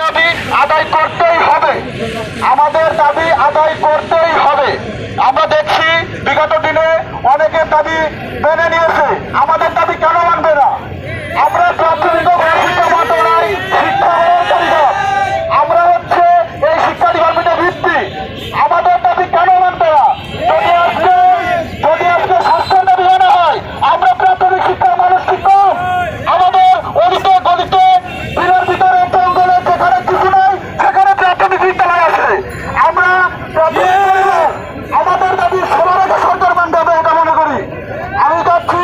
দাবি আদায় করতেই হবে, আমাদের দাবি আদায় করতেই হবে। আমরা দেখছি বিগত দিনে অনেকের দাবি মেনে নিয়েছে, আমাদের দাবি কেন মানবে না? আমরা প্রাথমিক শিক্ষা মন্ত্রণালয় শিক্ষা অধিদপ্তর, আমরা হচ্ছে এই শিক্ষা ডিপার্টমেন্টের ভিত্তি, আমাদের দাবি কেন মানবে না? যদি আজকে স্বাস্থ্যের দাবি মানা হয়, আমরা প্রাথমিক শিক্ষার মানুষ কি কম? আমাদের অলিতে গলিতে দিনের ভিতরে জঙ্গলে যেখানে কিছু নাই সেখানে প্রাথমিক বিদ্যালয় আছে। আমরা আমাদের দাবি সবার আগে সরকার মানতে হবে, এটা মনে করি। আমি চাচ্ছি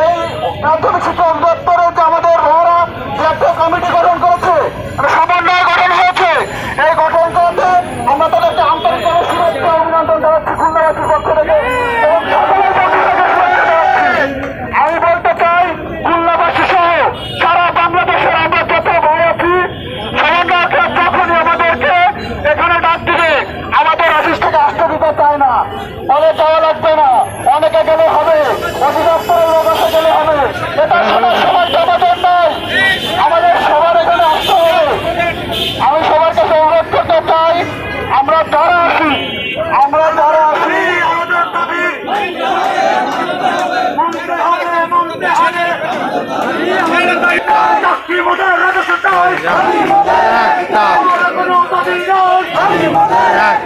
এই প্রাথমিক শিক্ষা অধিদপ্তরে যে আমাদের ওরা যে একটা কমিটি গঠন করেছে, সমন্বয় গঠন হয়েছে, এই গঠন করতে আমরা তাদেরকে আন্তরিকভাবে শুভেচ্ছা অভিনন্দন জানাচ্ছি খুলনাবাসীর পক্ষ থেকে এবং সকলের পক্ষ থেকে শুভেচ্ছা জানাচ্ছি। আমি বলতে চাই খুলনাবাসী সহ সারা বাংলাদেশের আমরা যত ভয় আছি, সমন্বয়করা যখনই আমাদেরকে এখানে ডাক দিবে আমাদের অফিস থেকে আসতে দিতে চায় না, বলে যাওয়া লাগবে না, অনেকে গেলে হবে, অধিদপ্তরের লোক আসে গেলে হবে, এটা শোনার সময় তো আমাদের নাই, আমাদের সবার এখানে আসতে হবে। আমি সবার কাছে অনুরোধ করতে চাই, আমরা যারা আছি আমাদের দাবি মানতে হবে, মানতে হবে। চাকরিমোদের রাজস্ব চাই, কোনো দাবি নয়, এক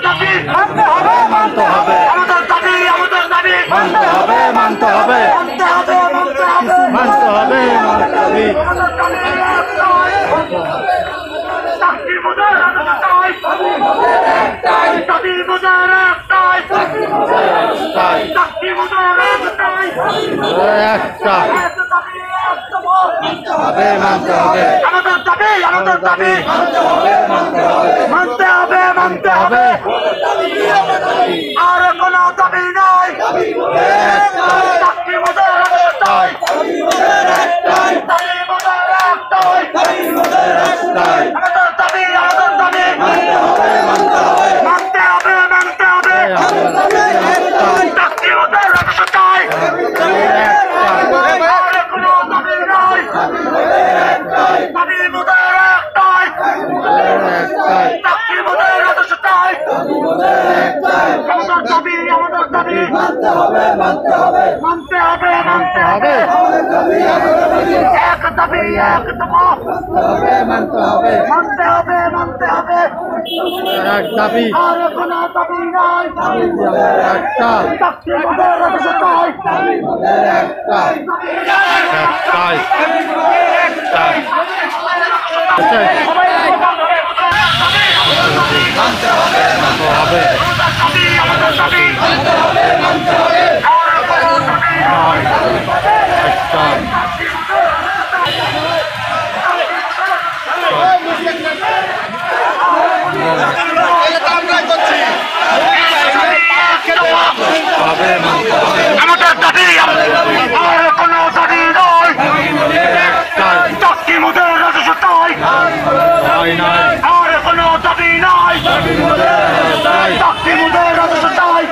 দাবি মানতে হবে, মানতে হবে, আমাদের দাবি মানতে হবে, মানতে হবে, মানতে হবে, মানতে হবে, মানতে হবে, চাকরিমোদের রাজস্ব চাই, চাকরিমোদের একটাই, চাকরিমোদের একটাই, মানতে হবে, আমাদের দাবি মানতে হবে, মানতে হবে, আর কোন দাবি নাই, চাকরিমোদের একটাই, চাকরিমোদের একটাই, আমাদের দাবি মানতে হবে, মানতে হবে, মানতে হবে, চাকরিমোদের একটাই, আর কোন দাবি নাই, চাকরিমোদের একটাই, চাকরিমোদের একটাই, আমাদের দাবি মানতে হবে, মানতে হবে, মানতে হবে, মানতে হবে, এক দাবি এক দাবি মানতে হবে, মানতে হবে, মানতে হবে, এক দাবি আর কোনো দাবি নাই, একটা চাকরিমোদের একটাই, একটাই, একটাই, একটাই, মানতে হবে, মানতে হবে, আমাদের দাবি মানতে হবে, মানতে হবে, আমাদের দাবি আর কোনো দাবি নয়, চাকরিমোদের রাজস্ব চাই, আর কোনো দাবি নাই, চাকরিমোদের রাজস্ব চাই,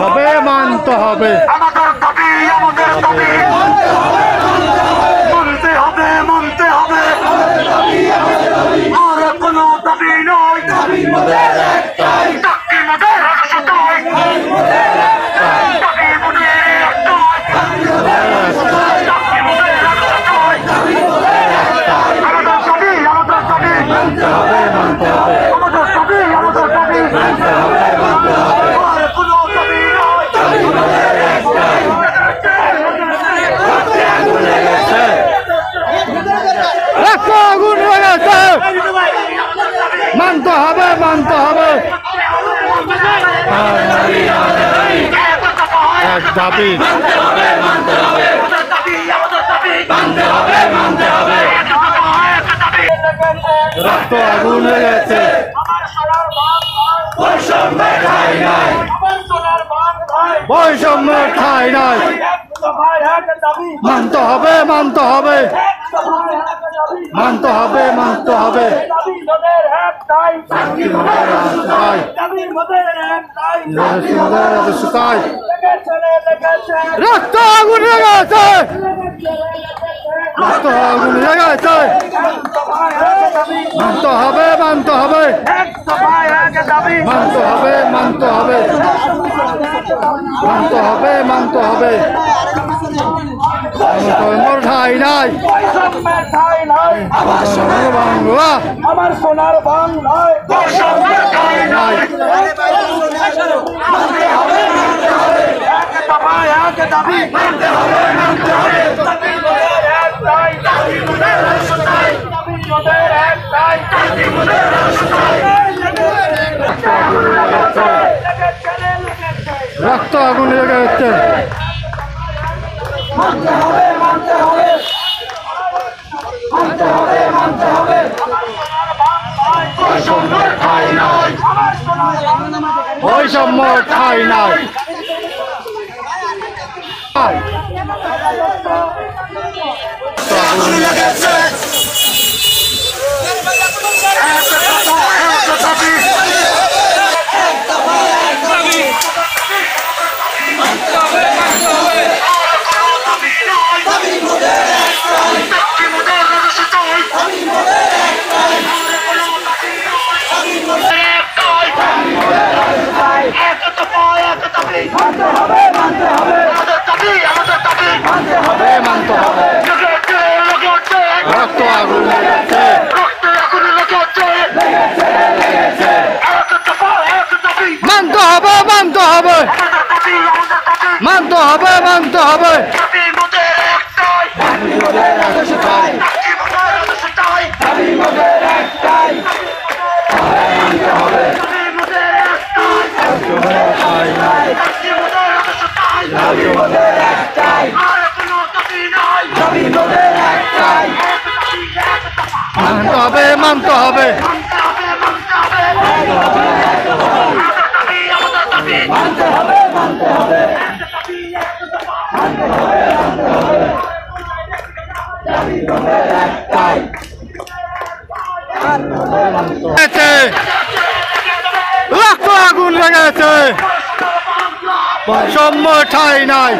হবে, মানতে হবে, আমাদের দাবি মানতে হবে, মানতে হবে, আর কোনো দাবি নয়, চাকরিমোদের রাজস্ব চাই, চাকরিমোদের একটাই, চাকরিমোদের রাজস্ব চাই, আমাদের দাবি মানতে হবে, মানতে হবে, আমাদের দাবি মানতে হবে, মানতে হবে, আর কোনো দাবি নয়, চাকরিমোদের একটাই, আগুন হয়ে গেছে, মানতে হবে, মানতে হবে, এক দাবি মানতে হবে, মানতে হবে, মানতে হবে, মানতে হবে, রক্ত আগুন হয়ে গেছে, বৈষম্য ঠাই নাই, বৈষম্য ঠাই নাই, মানতে হবে, মানতে হবে, মানতে হবে, মানতে হবে, রক্ত আগুন লেগেছে, রক্ত আগুন লেগেছে, মানতে হবে, মানতে হবে, মানতে হবে, মানতে হবে, মানতে হবে, মানতে হবে। মোর ঠাই নাই, বাংলা আমার সোনার বাংলায় নাই, রক্ত আগুন লেগে যাচ্ছে। বৈষম্য ঠাই নাই। রক্ত আগুন লেগেছে, মানতে হবে, মানতে হবে, মানতে হবে, মানতে হবে। মানতে হবে, মানতে হবে, রক্ত আগুন লেগেছে, বৈষম্য ঠাই নাই।